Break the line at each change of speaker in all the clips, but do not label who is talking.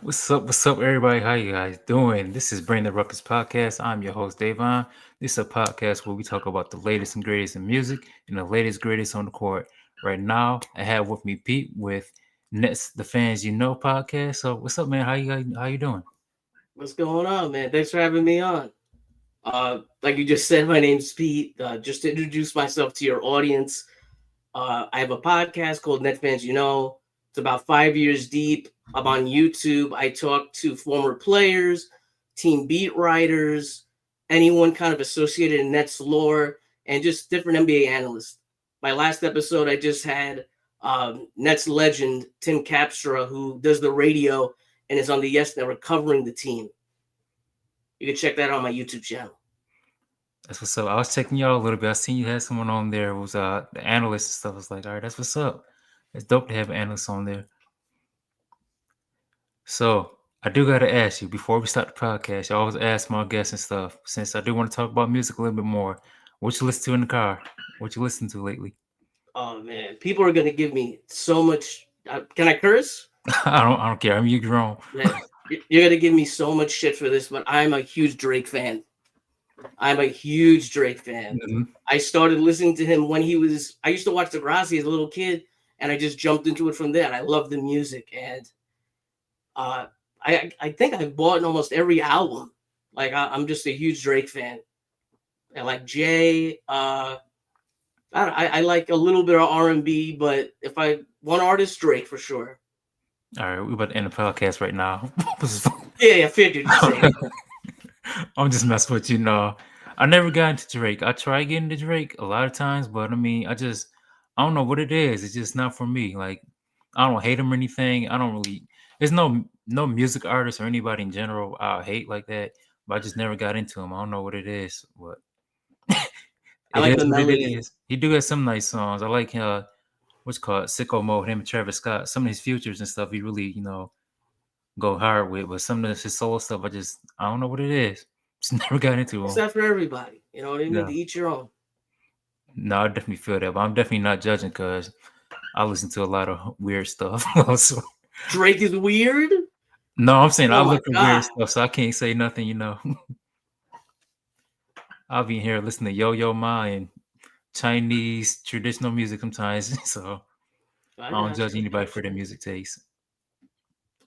What's up? What's up, everybody? How you guys doing? This is Brandon Ruckus Podcast. I'm your host, Davon. This is a podcast where we talk about the latest and greatest in music and the latest greatest on the court. Right now, I have with me Pete with Nets the Fans You Know podcast. So, what's up, man? How you doing?
What's going on, man? Thanks for having me on. Like you just said, my name's Pete. Just to introduce myself to your audience, I have a podcast called Net Fans You Know. It's about 5 years deep. I'm on YouTube. I talk to former players, team beat writers, anyone kind of associated in Nets lore, and just different NBA analysts. My last episode, I just had Nets legend Tim Capstra, who does the radio and is on the Yes Network covering the team. You can check that out on my YouTube channel.
That's what's up. I was checking y'all a little bit. I seen you had someone on there who was the analyst and stuff. I was like, all right, that's what's up. It's dope to have analysts on there. So I do gotta ask you before we start the podcast. I always ask my guests and stuff. Since I do want to talk about music a little bit more, what you listen to in the car? What you listen to lately?
Oh man, people are gonna give me so much. Can I curse?
I don't care. I mean, you're grown.
Yeah, you're gonna give me so much shit for this, but I'm a huge Drake fan. I'm a huge Drake fan.
Mhm.
I started listening to him when he was. I used to watch Degrassi as a little kid, and I just jumped into it from there. And I love the music, and uh, I think I've bought almost every album. Like I'm just a huge Drake fan. I like Jay. I like a little bit of R&B, but if I one artist, Drake for sure.
All right, we're about to end the podcast right now.
Yeah, I figured you'd say it.
I'm just messing with you. No, I never got into Drake. I try getting to Drake a lot of times, but I mean, I don't know what it is. It's just not for me. Like, I don't hate him or anything. I don't really. There's no music artist or anybody in general I hate like that. But I just never got into him. I don't know what it is, but
I
it
like
is
the
what it
melody.
is. He do have some nice songs. I like what's it called Sicko Mode. Him and Travis Scott. Some of his futures and stuff. He really go hard with. But some of his soul stuff, I don't know what it is. Just never got into
It's
him.
not for everybody. You know what I mean? To
No,
each your own.
no, I definitely feel that, but I'm definitely not judging because I listen to a lot of weird stuff. So,
Drake is weird.
no, I'm saying I
Oh my
look at weird
god.
stuff, so I can't say nothing. I'll be in here listening to Yo Yo Ma and Chinese traditional music sometimes, so
I
I don't
got
judge
you. I
anybody
got
for their
you.
music taste.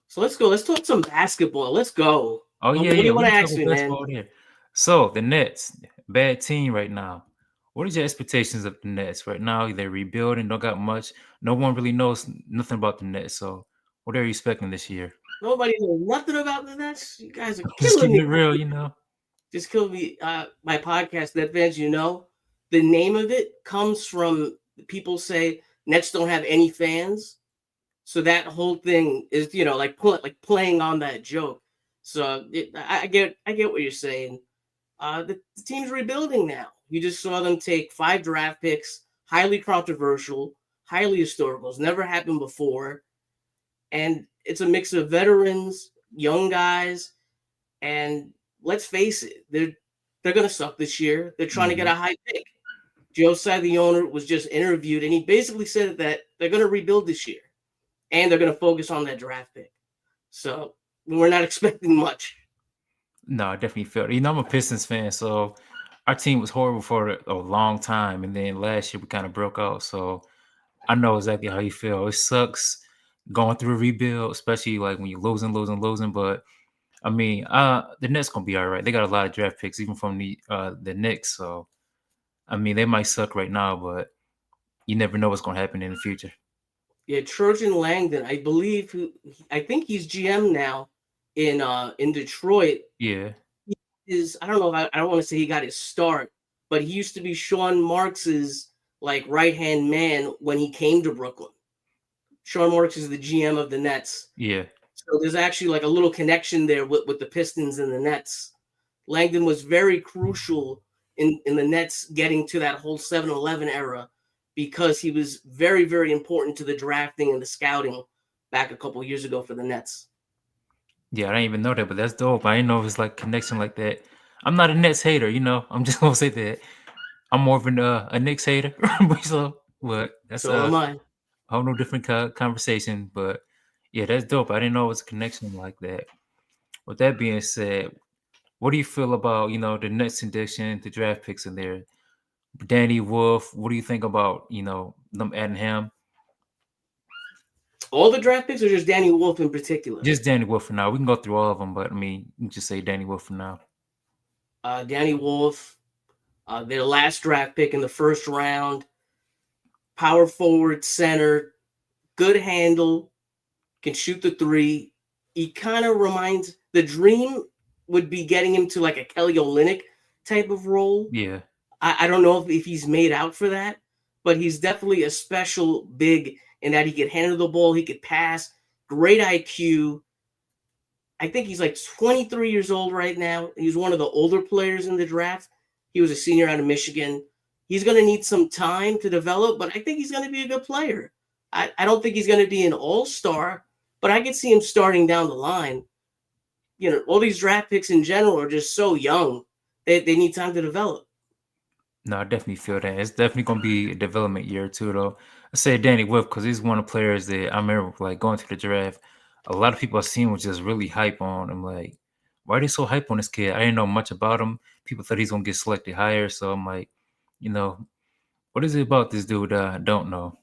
So let's go. Let's talk some basketball. Let's go.
Oh
What
yeah,
do
yeah,
you
we
want to
can talk
ask
about
me, man?
basketball there. So the Nets, bad team right now. What is your expectations of the Nets right now? They're rebuilding, don't got much. No one really knows nothing about the Nets. So what are you expecting this year?
Nobody knows nothing about the Nets. You guys are
Just
killing
keeping
me.
it real.
Just killed me. My podcast, Net Fans You Know. The name of it comes from people say Nets don't have any fans. So that whole thing is, like playing on that joke. So I get what you're saying. The team's rebuilding now. You just saw them take 5 draft picks, highly controversial, highly historical. It's never happened before, and it's a mix of veterans, young guys, and let's face it, they're gonna suck this year. They're trying to get
Mhm.
a high pick. Joe Tsai, the owner, was just interviewed, and he basically said that they're gonna rebuild this year, and they're gonna focus on that draft pick. So we're not expecting much.
No, I definitely felt it. I'm a Pistons fan, so our team was horrible for a long time, and then last year we kind of broke out. So I know exactly how you feel. It sucks going through a rebuild, especially like when you're losing. But I mean, the Nets gonna be all right. They got a lot of draft picks, even from the Knicks. So I mean, they might suck right now, but you never know what's gonna happen in the future.
Yeah, Trojan Langdon, I believe, I think he's GM now in Detroit.
Yeah,
Is I don't know if I don't want to say he got his start, but he used to be Sean Marks's like right hand man when he came to Brooklyn. Sean Marks is the GM of the Nets.
yeah.
So there's actually like a little connection there with the Pistons and the Nets. Langdon was very crucial in the Nets getting to that whole 7-Eleven era because he was very, very important to the drafting and the scouting back a couple years ago for the Nets.
Yeah, I didn't even know that, but that's dope. I didn't know it was like connection like that. I'm not a Nets hater. I'm just gonna say that. I'm more of a Knicks hater. But that's
So am I.
a whole no different conversation. But Yeah, that's dope. I didn't know it was a connection like that. With that being said, what do you feel about, the next edition, the draft picks in there? Danny Wolf, what do you think about, them adding him?
All the draft picks, or just Danny Wolf in particular?
Just Danny Wolf for now. We can go through all of them, but I mean, you can just say Danny Wolf for now.
Danny Wolf, their last draft pick in the first round, power forward, center, good handle, can shoot the three. He kind of reminds, the dream would be getting him to like a Kelly Olynyk type of role.
Yeah.
I don't know if he's made out for that, but he's definitely a special big in that he could handle the ball, he could pass, great IQ. I think he's like 23 years old right now. He's one of the older players in the draft. He was a senior out of Michigan. He's going to need some time to develop, but I think he's going to be a good player. I don't think he's going to be an all-star, but I could see him starting down the line. All these draft picks in general are just so young. They need time to develop.
No, I definitely feel that. It's definitely going to be a development year too, though. I say Danny Wolf because he's one of the players that I remember like going to the draft. A lot of people I've seen was just really hype on. I'm like, why are they so hype on this kid? I didn't know much about him. People thought he's going to get selected higher. So I'm like, what is it about this dude that I don't know?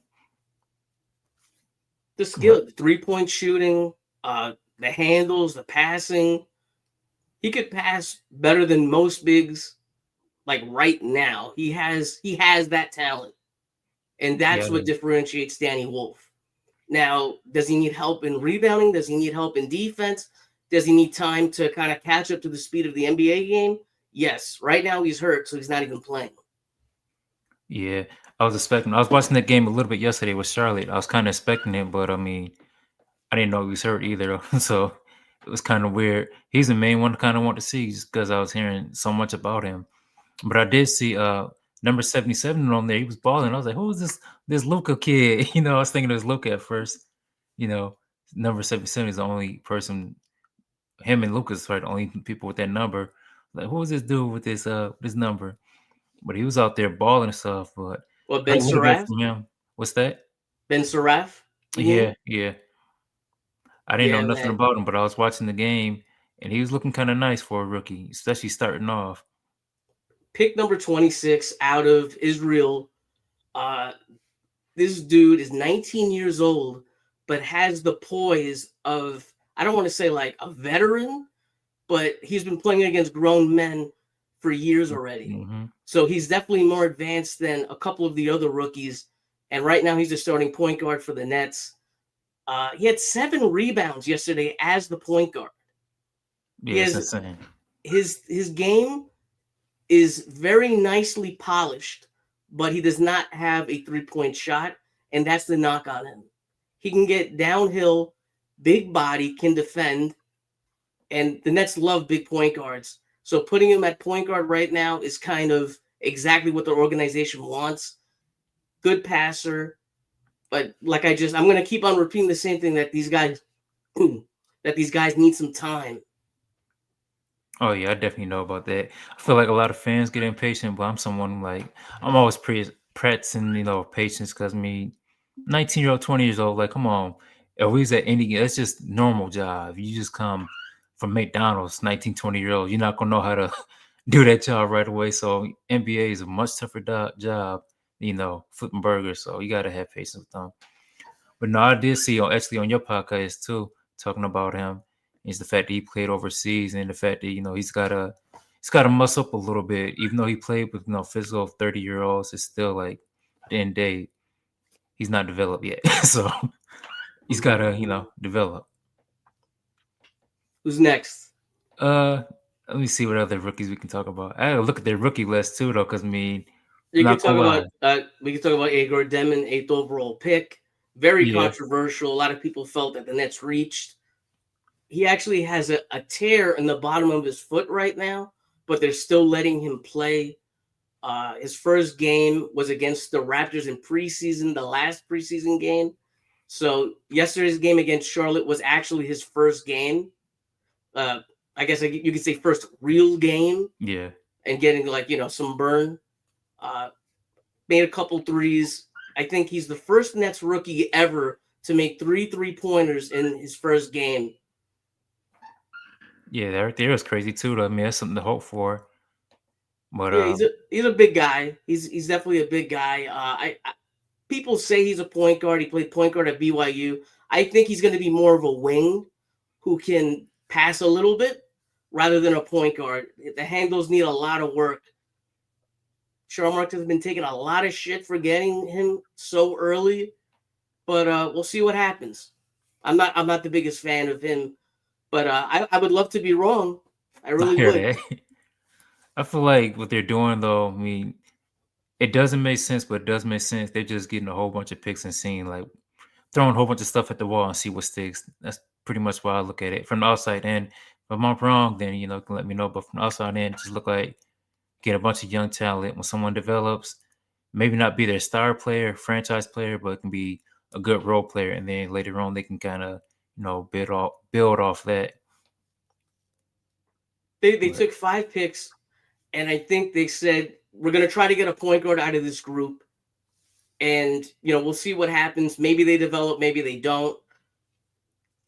The skill, the 3-point shooting, the handles, the passing. He could pass better than most bigs. Like right now, he has that talent, and that's what differentiates Danny Wolf. Now, does he need help in rebounding? Does he need help in defense? Does he need time to kind of catch up to the speed of the NBA game? Yes. Right now, he's hurt, so he's not even playing.
Yeah, I was watching that game a little bit yesterday with Charlotte. I was kind of expecting it, but I mean, I didn't know he was hurt either. So it was kind of weird. He's the main one I kind of want to see just because I was hearing so much about him. But I did see number 77 on there. He was balling. I was like, who is this Luca kid? I was thinking it was Luca at first. Number 77 is the only person. Him and Lucas are the only people with that number. Like, who is this dude with this number? But he was out there balling and stuff. But
what, Ben Surratt?
From him. What's that?
Ben Surratt?
Yeah. I didn't know nothing about him, but I was watching the game, and he was looking kind of nice for a rookie, especially starting off.
Pick number 26 out of Israel. This dude is 19 years old, but has the poise of, I don't want to say like a veteran, but he's been playing against grown men for years already.
Mm-hmm.
So he's definitely more advanced than a couple of the other rookies. And right now he's the starting point guard for the Nets. He had 7 rebounds yesterday as the point guard.
Yeah, that's insane.
His game is very nicely polished, but he does not have a 3-point shot, and that's the knock on him. He can get downhill, big body, can defend, and the Nets love big point guards. So putting him at point guard right now is kind of exactly what the organization wants. Good passer, but I'm going to keep on repeating the same thing, that these guys need some time.
Oh yeah, I definitely know about that. I feel like a lot of fans get impatient, but I'm someone like I'm always practicing, patience because 19-year-old, 20 years old, like come on, if we was at any, that's just normal job. You just come from McDonald's, 19, 20-year-old, you're not gonna know how to do that job right away. So NBA is a much tougher job, flipping burgers. So you gotta have patience with them. But no, I did see actually on your podcast too, talking about him. Is the fact that he played overseas and the fact that he's got to muscle up a little bit, even though he played with physical 30-year-olds. It's still like at the end of the day, he's not developed yet, so he's got to develop.
Who's next?
Let me see what other rookies we can talk about. I gotta look at their rookie list too, though, because
we can talk about Igor Demon, 8th overall pick. Very controversial. A lot of people felt that the Nets reached. He actually has a tear in the bottom of his foot right now, but they're still letting him play. His first game was against the Raptors in preseason, the last preseason game. So yesterday's game against Charlotte was actually his first game. I guess you could say first real game.
Yeah.
And getting some burn. Made a couple threes. I think he's the first Nets rookie ever to make 3 3-pointers in his first game.
Yeah, that right there is crazy too. Though. I mean, that's something to hope for. But
Yeah, he's a big guy. He's definitely a big guy. People say he's a point guard. He played point guard at BYU. I think he's going to be more of a wing who can pass a little bit rather than a point guard. The handles need a lot of work. Sherman Marks has been taking a lot of shit for getting him so early, but we'll see what happens. I'm not the biggest fan of him, but I would love to be wrong. I
I
really
hear
would.
that. I feel like what they're doing though, I mean, it doesn't make sense, but it does make sense. They're just getting a whole bunch of picks and seeing like throwing a whole bunch of stuff at the wall and see what sticks. That's pretty much why I look at it from the outside in. If I'm wrong, then you can let me know. But from the outside in, just look like get a bunch of young talent. When someone develops, maybe not be their star player, franchise player, but it can be a good role player, and then later on they can kind of build off that.
They
But
took 5 picks, and I think they said we're going to try to get a point guard out of this group, and we'll see what happens. Maybe they develop, maybe they don't.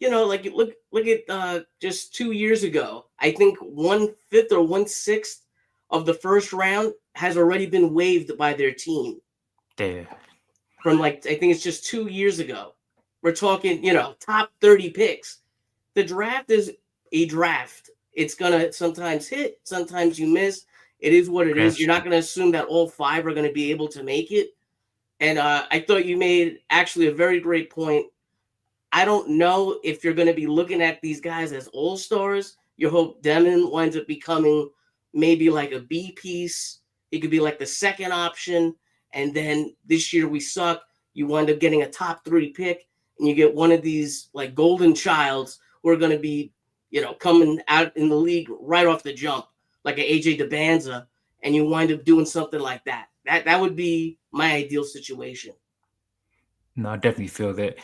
Like look at just 2 years ago. I think 1/5 or 1/6 of the first round has already been waived by their team
there,
from like I think it's just 2 years ago. We're talking, top 30 picks. The draft is a draft. It's gonna sometimes hit, sometimes you miss. It is what it is. You're not gonna assume that all 5 are gonna be able to make it. And I thought you made actually a very great point. I don't know if you're going to be looking at these guys as all-stars. You hope Demon winds up becoming maybe like a B piece. He could be like the second option. And then this year we suck. You wind up getting a top 3 pick, and you get one of these like golden childs who are going to be, coming out in the league right off the jump, like an AJ DeBanza, and you wind up doing something like that. That would be my ideal situation.
no, I definitely feel that.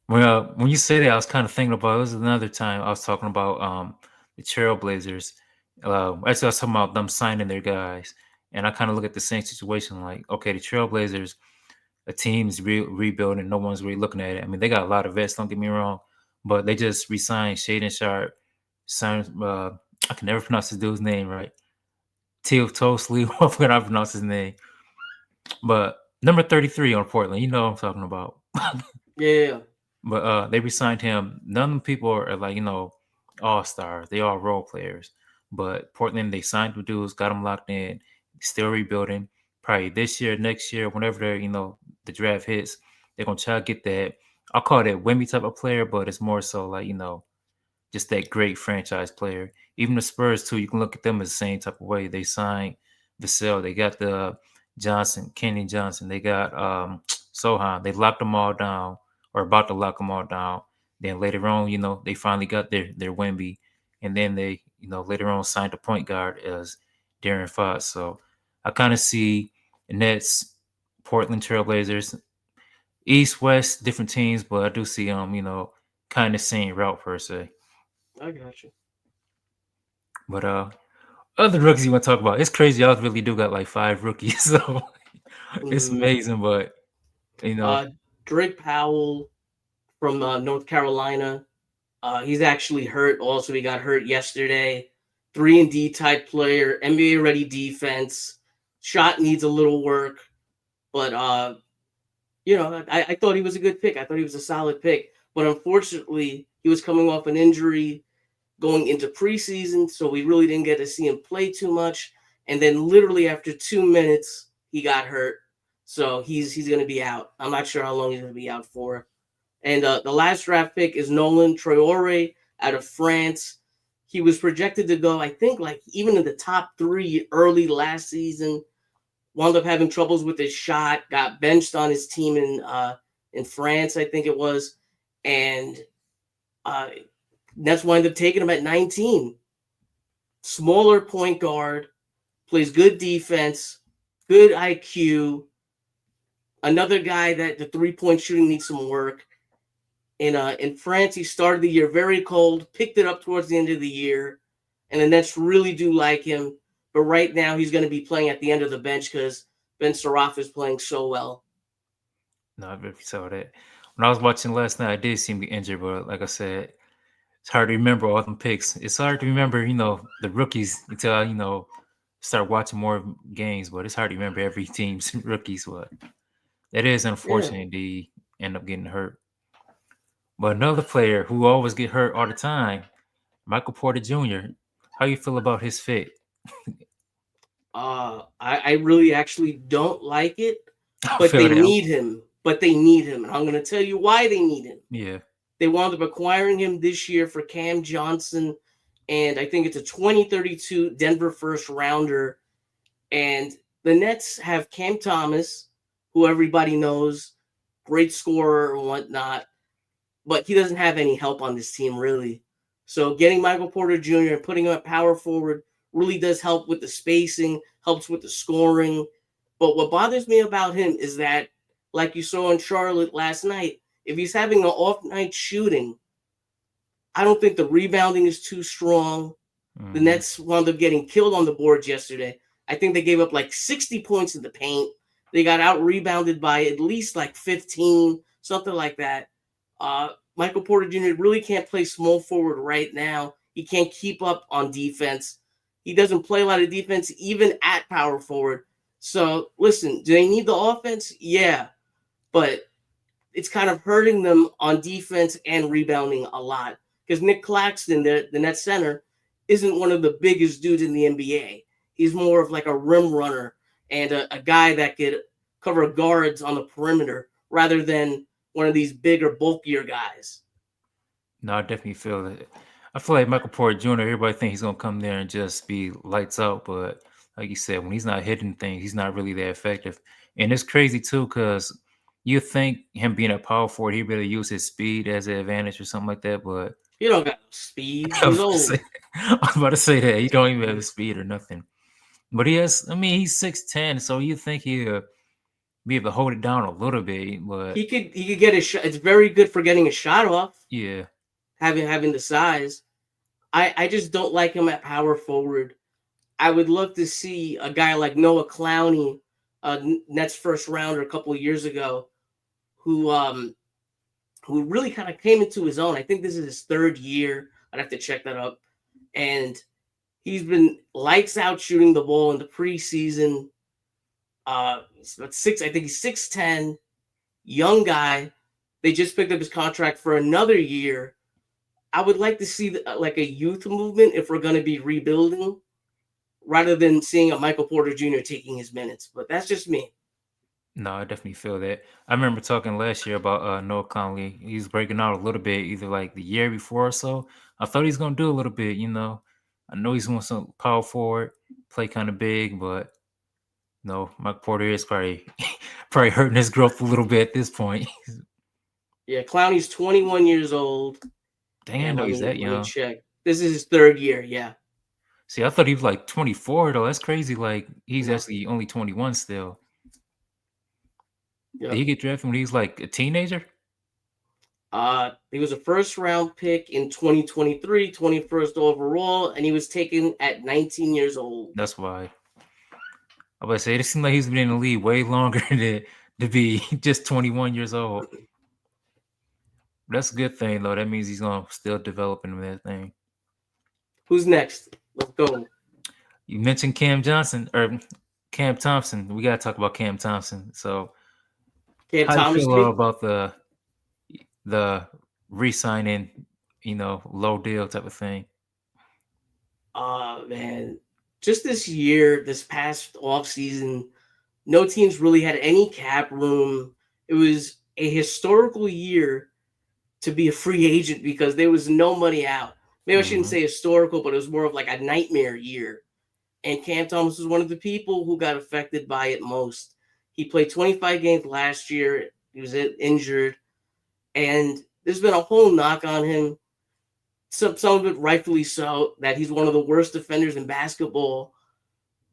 Well, when you say that, I was kind of thinking about it was another time I was talking about the Trailblazers. Actually, I was talking about them signing their guys, and I kind of look at the same situation. Like, okay, the Trailblazers, a team's rebuilding, no one's really looking at it. I mean, they got a lot of vets. Don't get me wrong, but they just re-signed Shaden Sharp. Signed, I can never pronounce this dude's name right. Teal Tosley. I forgot how to pronounce his name, but number 33 on Portland. You know what I'm talking about.
Yeah.
But they re-signed him. None of them people are like, all stars. They all role players. But Portland, they signed the dudes, got them locked in, still rebuilding. Probably this year, next year, whenever they're, the draft hits, they're gonna try to get that. I'll call it Wemby type of player, but it's more so like, just that great franchise player. Even the Spurs too, you can look at them as the same type of way. They signed Vassell, they got the Kenny Johnson, they got Sohan. They locked them all down or about to lock them all down. Then later on, they finally got their Wemby, and then they, later on signed a point guard as De'Aaron Fox. So I kind of see Nets, Portland Trailblazers, East, West, different teams, but I do see kind of same route per se.
I got you.
But other rookies you want to talk about? It's crazy. Y'all really do got like 5 rookies, so it's amazing. But
Drake Powell from North Carolina. He's actually hurt. Also, he got hurt yesterday. 3-and-D type player, NBA ready defense. Shot needs a little work, but I thought he was a good pick. I thought he was a solid pick, but unfortunately, he was coming off an injury going into preseason, so we really didn't get to see him play too much. And then, literally after 2 minutes, he got hurt. So he's going to be out. I'm not sure how long he's going to be out for. And the last draft pick is Nolan Traore out of France. He was projected to go, I think, like even in the top 3 early last season. Wound up having troubles with his shot. Got benched on his team in France, I think it was. And Nets wind up taking him at 19. Smaller point guard, plays good defense, good IQ. Another guy that the 3-point shooting needs some work. In France, he started the year very cold, picked it up towards the end of the year, and the Nets really do like him. But right now, he's going to be playing at the end of the bench because Ben Saraf is playing so well.
No, I really saw that. when I was watching last night, I did seem to be injured, but like I said, it's hard to remember all them picks. It's hard to remember, the rookies until I, start watching more games. But it's hard to remember every team's rookies. But that is
Yeah.
unfortunate. They end up getting hurt. But another player who always get hurt all the time, Michael Porter Jr. How you feel about his fit?
I really actually don't like it,
I
but
feel
they
that.
need him. But they need him. And I'm going to tell you why they need him.
Yeah.
They wound up acquiring him this year for Cam Johnson, and I think it's a 2032 Denver first rounder. And the Nets have Cam Thomas, who everybody knows, great scorer and whatnot, but he doesn't have any help on this team, really. So getting Michael Porter Jr. and putting him at power forward really does help with the spacing, helps with the scoring. But what bothers me about him is that, like you saw in Charlotte last night, if he's having an off night shooting, I don't think the rebounding is too strong. The Nets wound up getting killed on the boards yesterday. I think they gave up like 60 points in the paint. They got out rebounded by at least like 15, something like that. Michael Porter Jr. really can't play small forward right now. He can't keep up on defense. He doesn't play a lot of defense even at power forward. So listen, do they need the offense? Yeah, but it's kind of hurting them on defense and rebounding a lot because Nick Claxton, the net center, isn't one of the biggest dudes in the NBA. He's more of like a rim runner and a guy that could cover guards on the perimeter rather than one of these bigger, bulkier guys.
No, I definitely feel that. I feel like Michael Porter Jr. Everybody think he's gonna come there and just be lights out, but like you said, when he's not hitting things, he's not really that effective. And it's crazy too, because you think him being a power forward, he'd better use his speed as an advantage or something like that. But
He don't got no speed.
I
He's
was about to
old.
say, I was about to say that he don't even have the speed or nothing. But he has. I mean, he's 6'10", so you think he'll be able to hold it down a little bit. But
He could get a shot. It's very good for getting a shot off,
yeah,
having the size. I just don't like him at power forward. I would love to see a guy like Noah Clowney, Nets first rounder a couple of years ago, who really kind of came into his own. I think this is his third year. I'd have to check that up. And he's been lights out shooting the ball in the preseason. He's about I think he's 6'10", young guy. They just picked up his contract for another year. I would like to see like a youth movement if we're going to be rebuilding, rather than seeing a Michael Porter Jr. taking his minutes. But that's just me.
no, I definitely feel that. I remember talking last year about Noah Conley. He's breaking out a little bit, either like the year before or so. I thought he's gonna do a little bit. I know he's going some power forward, play kind of big, but no, Mike Porter is probably probably hurting his growth a little bit at this point.
Yeah, Clowney's 21 years old.
Dang, I
And
know
let
he's that
me
young.
check. This is his third year. Yeah.
See, I thought he was like 24 though. That's crazy. Like he's
No.
actually only 21 still. Did
Yep.
he get drafted when he was like a teenager?
He was a first round pick in 2023, 21st overall, and he was taken at 19 years old.
That's why. I would say it seemed like he's been in the league way longer to be just 21 years old. That's a good thing though. That means he's gonna still developing that thing.
Who's next? Let's go.
You mentioned Cam Johnson or Cam Thompson. We gotta talk about Cam Thompson. So
Cam
how do you
Thomas.
feel about the re-signing, low deal type of thing?
Man, just this past offseason, no teams really had any cap room. It was a historical year to be a free agent because there was no money out. Maybe I shouldn't say historical, but it was more of like a nightmare year. And Cam Thomas was one of the people who got affected by it most. He played 25 games last year. He was injured. And there's been a whole knock on him. Some of it rightfully so, that he's one of the worst defenders in basketball.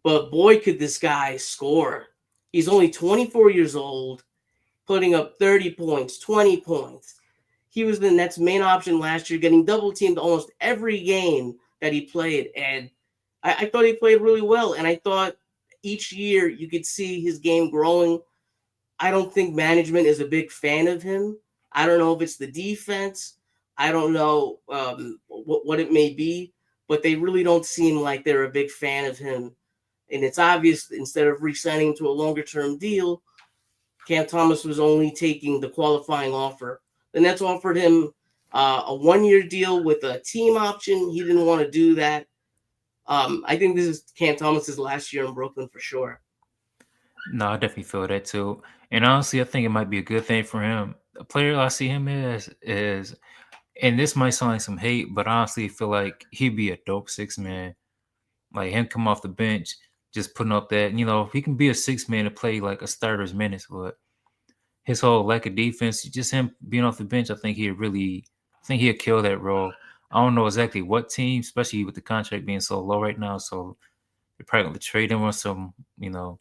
But boy, could this guy score. He's only 24 years old, putting up 30 points, 20 points. He was the Nets' main option last year, getting double-teamed almost every game that he played. And I thought he played really well. And I thought each year you could see his game growing. I don't think management is a big fan of him. I don't know if it's the defense. I don't know what it may be, but they really don't seem like they're a big fan of him. And it's obvious instead of re-signing him to a longer-term deal, Cam Thomas was only taking the qualifying offer. The Nets offered him a 1-year deal with a team option. He didn't want to do that. I think this is Cam Thomas's last year in Brooklyn for sure.
No, I definitely feel that too. And honestly, I think it might be a good thing for him. A player I see him as is, and this might sound like some hate, but honestly, I feel like he'd be a dope 6 man. Like him come off the bench, just putting up that, he can be a 6 man to play like a starter's minutes, but his whole lack of defense, just him being off the bench, I think he'd kill that role. I don't know exactly what team, especially with the contract being so low right now. So they're probably going to trade him on some, on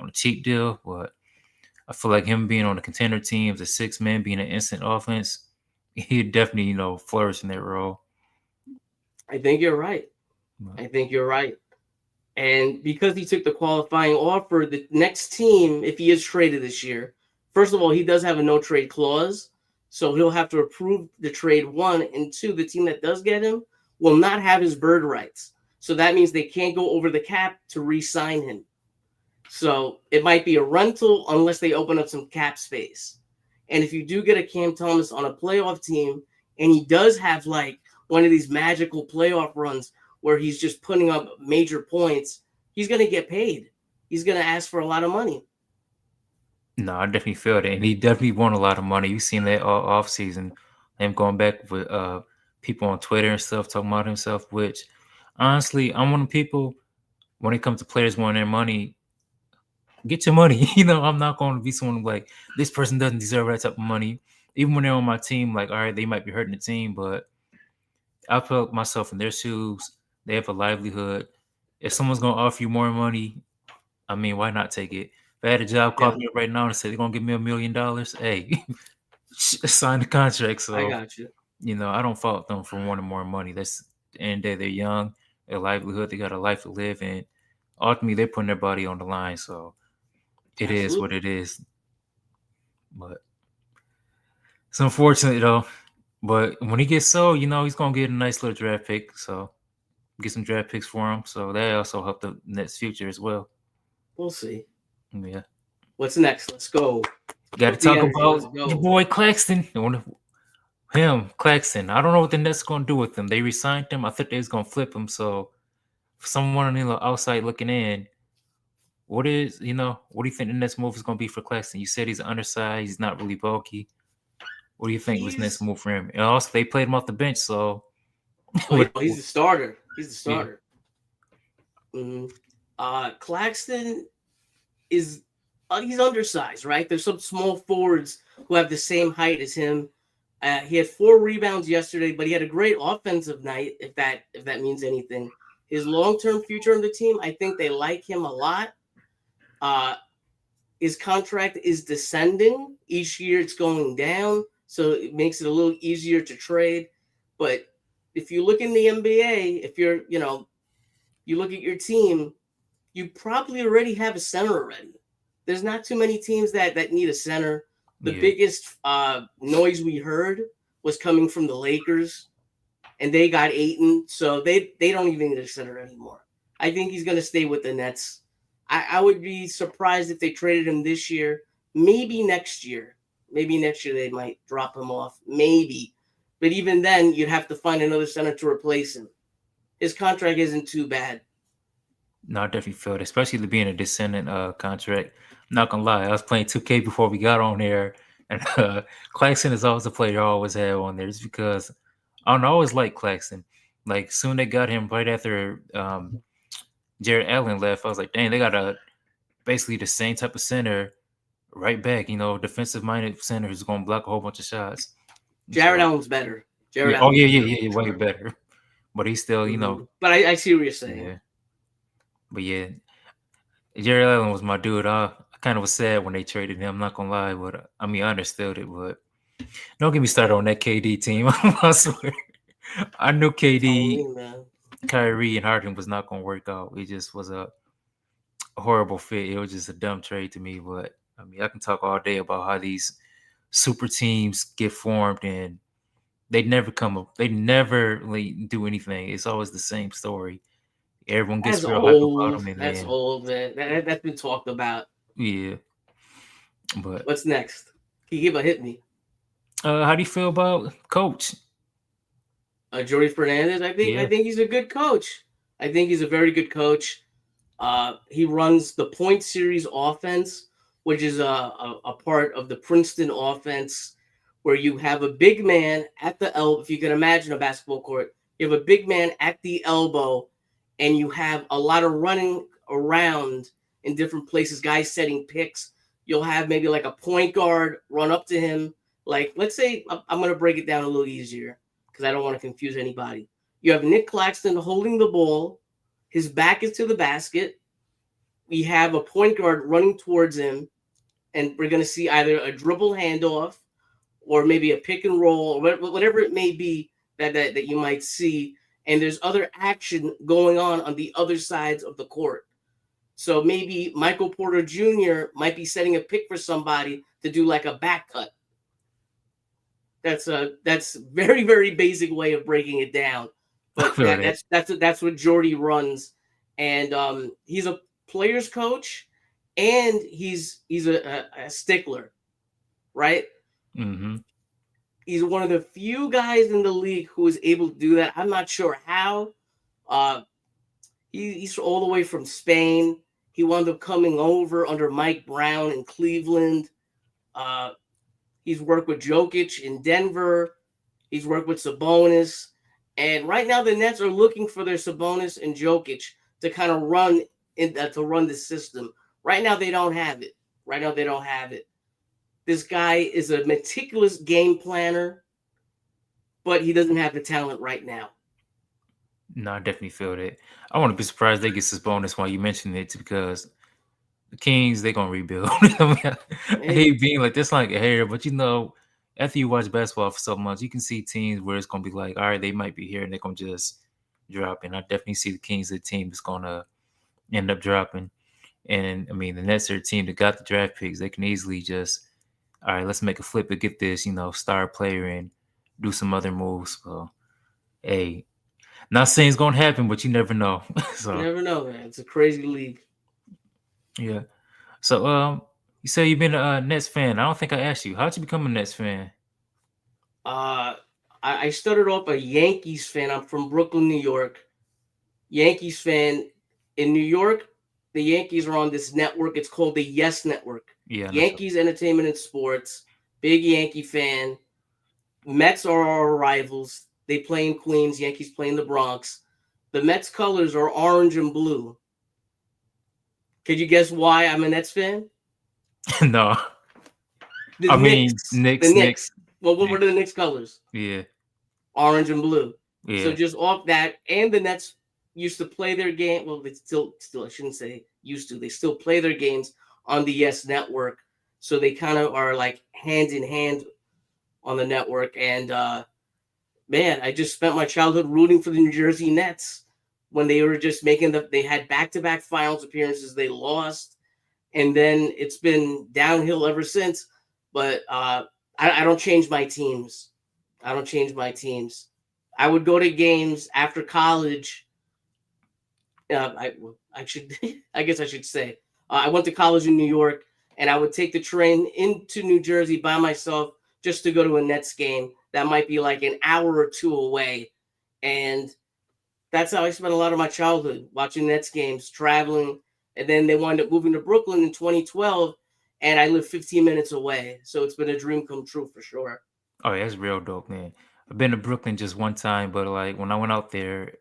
a cheap deal. But I feel like him being on the contender teams, the 6 man being an instant offense, he'd definitely, flourish in that role.
I think you're right. And because he took the qualifying offer, the next team, if he is traded this year, first of all, he does have a no trade clause. So he'll have to approve the trade, 1. And 2, the team that does get him will not have his bird rights. So that means they can't go over the cap to re-sign him. So it might be a rental unless they open up some cap space. And if you do get a Cam Thomas on a playoff team and he does have like one of these magical playoff runs where he's just putting up major points, he's going to get paid. He's going to ask for a lot of money.
No, I definitely feel that. And he definitely won a lot of money. You've seen that all off season. Him going back with people on Twitter and stuff talking about himself, which honestly, I'm one of the people when it comes to players wanting their money, get your money. I'm not going to be someone like this person doesn't deserve that type of money. Even when they're on my team, like, all right, they might be hurting the team, but I put myself in their shoes. They have a livelihood. If someone's going to offer you more money, I mean, why not take it? If I had a job called me up right now and said they're going to give me $1 million, hey, sign the contract. So,
I got you.
I don't fault them for wanting more money. That's the end of the day. They're young, their livelihood, they got a life to live, and ultimately they're putting their body on the line. So it is what it is. But it's unfortunate though. But when he gets sold, he's gonna get a nice little draft pick. So get some draft picks for him. So that also help the Nets' future as well.
We'll see.
Yeah.
What's next? Let's go.
Got to talk about your boy Claxton. Claxton. I don't know what the Nets going to do with him. They re-signed him. I thought they was going to flip him. So, for someone on the outside looking in, what do you think the next move is going to be for Claxton? You said he's undersized. He's not really bulky. What do you think was next move for him? And also, they played him off the bench. So,
he's the starter. He's the starter. Yeah. Mm-hmm. Claxton is he's undersized, right? There's some small forwards who have the same height as him. He had 4 rebounds yesterday, but he had a great offensive night, if that means anything. His long-term future on the team, I think they like him a lot. His contract is descending. Each year it's going down, so it makes it a little easier to trade. But if you look in the NBA, if you're, you look at your team, you probably already have a center already. There's not too many teams that need a center. The biggest noise we heard was coming from the Lakers, and they got Ayton, so they don't even need a center anymore. I think he's going to stay with the Nets. I would be surprised if they traded him this year. Maybe next year. They might drop him off. Maybe. But even then, you'd have to find another center to replace him. His contract isn't too bad.
No, I definitely feel it, especially being a descendant contract. I'm not gonna lie, I was playing 2K before we got on there, and Claxton is always a player I always have on there, just because I don't know, I always like Claxton. Like soon they got him right after Jared Allen left. I was like, dang, they got basically the same type of center right back. Defensive minded center who's gonna block a whole bunch of shots.
Jared Allen's better.
Yeah, way better. But he's still,
But I see what you're saying.
Yeah. But yeah, Jared Allen was my dude. I kind of was sad when they traded him. I'm not gonna lie, but I understood it. But don't get me started on that KD team. I swear, I knew KD, Kyrie, and Harden was not gonna work out. It just was a horrible fit. It was just a dumb trade to me. But I can talk all day about how these super teams get formed and they never come up. They never like, do anything. It's always the same story. Everyone gets
That's
real hype about
old.
them, and
That's
then
old, man. That's been talked about.
yeah. But
What's next? Can you give a hit me?
how do you feel about coach?
Jordy Fernandez. I
Yeah.
think he's a good coach. I think he's a very good coach. He runs the point series offense, which is a part of the Princeton offense, where you have a big man at the elbow. If you can imagine a basketball court, you have a big man at the elbow, and you have a lot of running around in different places, guys setting picks. You'll have maybe like a point guard run up to him. Like, let's say, I'm going to break it down a little easier because I don't want to confuse anybody. You have Nick Claxton holding the ball. His back is to the basket. We have a point guard running towards him, and we're going to see either a dribble handoff or maybe a pick and roll or whatever it may be that you might see. And there's other action going on the other sides of the court. So maybe Michael Porter Jr. might be setting a pick for somebody to do like a back cut. That's very, very basic way of breaking it down,
I
but
feel that.
that's what Jordy runs, and he's a players coach, and he's a stickler, right?
Mm-hmm.
He's one of the few guys in the league who is able to do that. I'm not sure how. Uh, he's all the way from Spain. He wound up coming over under Mike Brown in Cleveland. Uh, he's worked with Jokic in Denver. He's worked with Sabonis. And right now the Nets are looking for their Sabonis and Jokic to kind of run the system. Right now they don't have it. This guy is a meticulous game planner, but he doesn't have the talent right now.
No, I definitely feel that. I want to be surprised they get this bonus while you mention it because the Kings they gonna rebuild. I hate being like this, like a hater, but after you watch basketball for so much, you can see teams where it's gonna be like, all right, they might be here and they're gonna just drop. And I definitely see the Kings, the team that's gonna end up dropping. And I mean, the Nets are a team that got the draft picks. They can easily just, all right, let's make a flip and get this, star player and do some other moves. So, hey, not saying it's gonna happen, but you never know.
You never know, man. It's a crazy league.
Yeah. So you say you've been a Nets fan. I don't think I asked you. How'd you become a Nets fan?
I started off a Yankees fan. I'm from Brooklyn, New York. Yankees fan. In New York, the Yankees are on this network. It's called the Yes Network.
Yeah.
Yankees Entertainment and Sports. Big Yankee fan. Mets are our rivals. They play in Queens. Yankees play in the Bronx. The Mets colors are orange and blue. Could you guess why I'm a Nets fan?
No.
The Knicks. Well, what were the Knicks colors?
Yeah.
Orange and blue.
Yeah.
So just off that, and the Nets used to play their game. Well, they still I shouldn't say used to. They still play their games on the Yes Network. So they kind of are like hand in hand on the network. And man, I just spent my childhood rooting for the New Jersey Nets when they were just they had back-to-back finals appearances. They lost, and then it's been downhill ever since. But I don't change my teams. I would go to games after college. I guess I should say I went to college in New York, and I would take the train into New Jersey by myself just to go to a Nets game that might be like an hour or two away. And that's how I spent a lot of my childhood, watching Nets games, traveling. And then they wound up moving to Brooklyn in 2012, and I live 15 minutes away. So it's been a dream come true for sure.
Oh, yeah, that's real dope, man. I've been to Brooklyn just one time, but like when I went out there,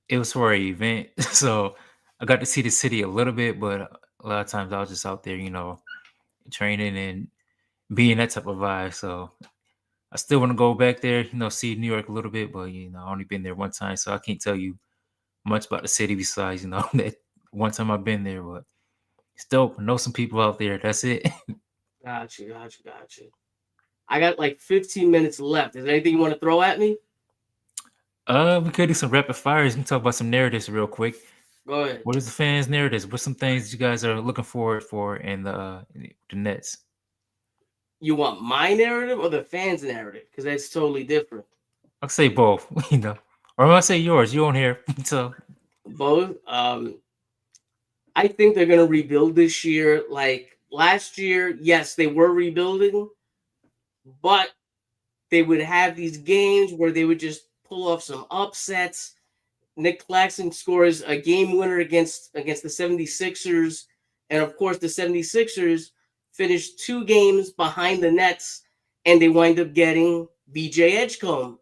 it was for an event. So I got to see the city a little bit, but a lot of times I was just out there, training and being that type of vibe. So I still want to go back there, see New York a little bit, but I only been there one time, so I can't tell you much about the city besides, that one time I've been there, but still know some people out there. That's it.
Got you. I got like 15 minutes left. Is there anything you want to throw at me?
We could do some rapid fires. We can talk about some narratives real quick.
Go ahead.
What is the fans' narratives? What's some things you guys are looking forward for in the Nets?
You want my narrative or the fans' narrative? Because that's totally different.
I'll say both, or I'll say yours. You on here, so
Both. I think they're gonna rebuild this year. Like last year, yes, they were rebuilding, but they would have these games where they would just pull off some upsets. Nick Claxton scores a game winner against the 76ers. And of course, the 76ers finished 2 games behind the Nets, and they wind up getting BJ Edgecombe.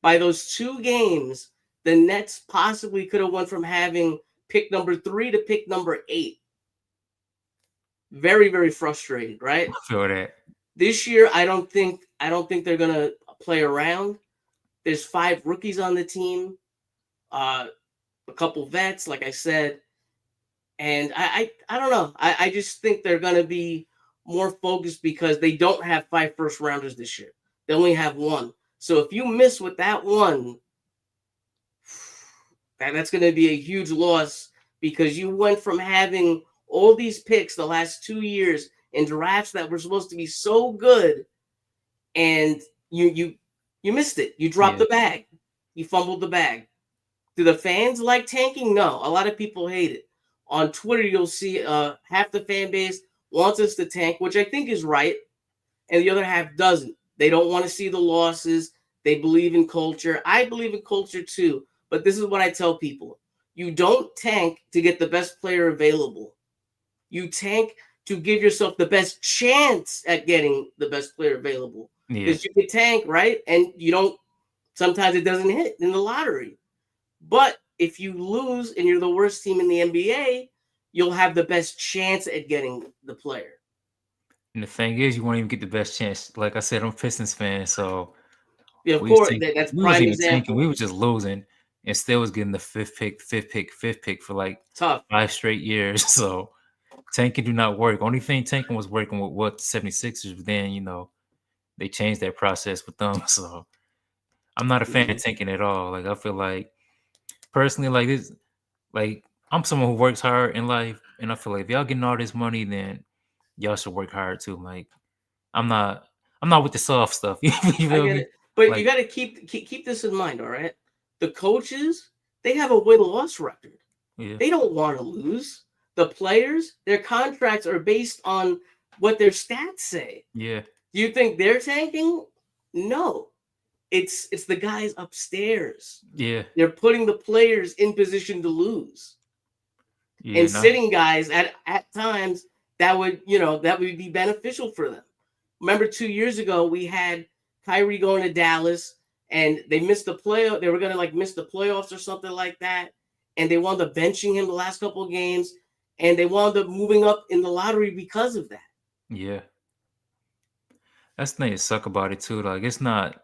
By those 2 games, the Nets possibly could have went from having pick number 3 to pick number 8. Very, very frustrated, right?
I feel that.
This year, I don't think they're gonna play around. There's 5 rookies on the team, a couple vets, like I said, and I don't know. I just think they're gonna be more focused because they don't have 5 first rounders this year. They only have 1. So if you miss with that one, that's gonna be a huge loss because you went from having all these picks the last 2 years in drafts that were supposed to be so good, and you missed it. You dropped the bag. You fumbled the bag. Do the fans like tanking? No. A lot of people hate it. On Twitter, you'll see half the fan base wants us to tank, which I think is right, and the other half doesn't. They don't want to see the losses. They believe in culture. I believe in culture too, but this is what I tell people. You don't tank to get the best player available. You tank to give yourself the best chance at getting the best player available. Because you can tank, right? And you don't, sometimes it doesn't hit in the lottery. But if you lose and you're the worst team in the NBA, you'll have the best chance at getting the player.
And the thing is, you won't even get the best chance. Like I said, I'm a Pistons fan, so
yeah, of course, that's
we
prime
was even
example.
tanking. We were just losing, and still was getting the fifth pick for like
tough
5 straight years. So tanking do not work. Only thing tanking was working with what 76ers, but then they changed that process with them. So I'm not a fan of tanking at all. Like I feel like personally, like this, like I'm someone who works hard in life, and I feel like if y'all getting all this money, then y'all should work hard too. Like I'm not with the soft stuff. You
I
feel
get
me?
it. But
Like
you got to keep this in mind, all right? The coaches, they have a win-loss record.
yeah,
They don't want to lose. The players, their contracts are based on what their stats say.
yeah,
Do you think they're tanking? No. It's the guys upstairs.
yeah,
They're putting the players in position to lose.
yeah.
And sitting guys at times that would be beneficial for them. Remember 2 years ago we had Kyrie going to Dallas and they missed the playoff. They were gonna miss the playoffs or something like that, and they wound up benching him the last couple of games, and they wound up moving up in the lottery because of that.
Yeah. That's the thing that suck about it too. Like it's none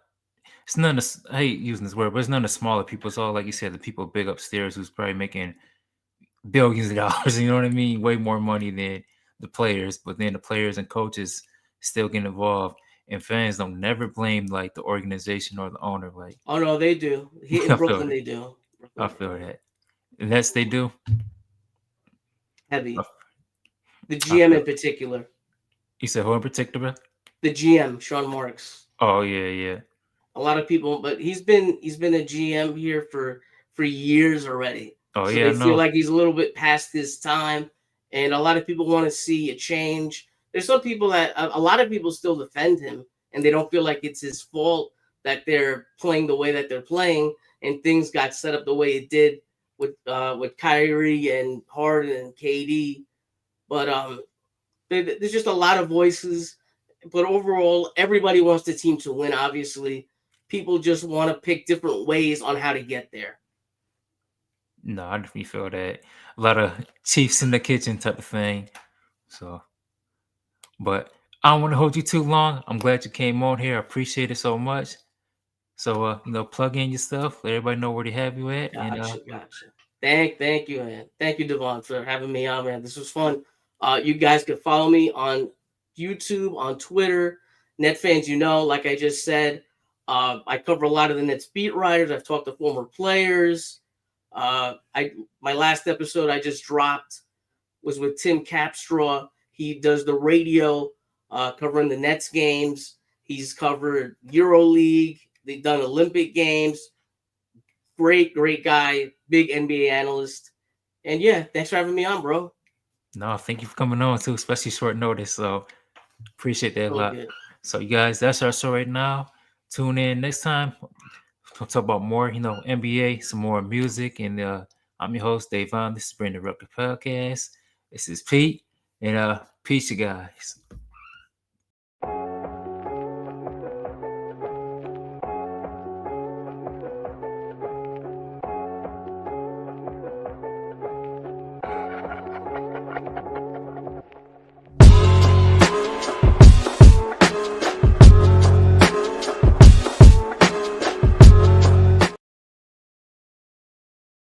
of I hate using this word, but it's none of the smaller people. It's all like you said, the people big upstairs who's probably making billions of dollars. You know what I mean? Way more money than the players. But then the players and coaches still get involved. And fans don't never blame like the organization or the owner. Like
Oh no, they do. Here in Brooklyn, they do.
I feel that. And that's they do.
Heavy.
I
The GM in particular.
You said who in particular?
The GM, Sean Marks.
Oh yeah, yeah.
A lot of people, but he's been a GM here for years already.
Oh
So
yeah,
they feel like he's a little bit past his time, and a lot of people want to see a change. There's some people that a lot of people still defend him, and they don't feel like it's his fault that they're playing the way that they're playing, and things got set up the way it did with Kyrie and Harden and KD. But there's just a lot of voices. But overall, everybody wants the team to win. Obviously, people just want to pick different ways on how to get there.
No, I definitely feel that. A lot of chiefs in the kitchen type of thing. So, but I don't want to hold you too long. I'm glad you came on here. I appreciate it so much. So, plug in your stuff. Let everybody know where to have you at.
Gotcha. Thank you, man. Thank you, Devon, for having me on, man. This was fun. You guys can follow me on YouTube, on Twitter, NetFans. Like I just said, I cover a lot of the Nets beat writers. I've talked to former players. My last episode I just dropped was with Tim Capstraw. He does the radio covering the Nets games. He's covered EuroLeague. They've done Olympic Games. Great guy, big NBA analyst. And yeah, thanks for having me on, bro.
No, thank you for coming on too, especially short notice. So appreciate that a
So
lot.
good.
So you guys, that's our show right now. Tune in next time. We'll talk about more, NBA, some more music. And I'm your host, Davon. This is Brandon Rucker Podcast. This is Pete. And peace, you guys.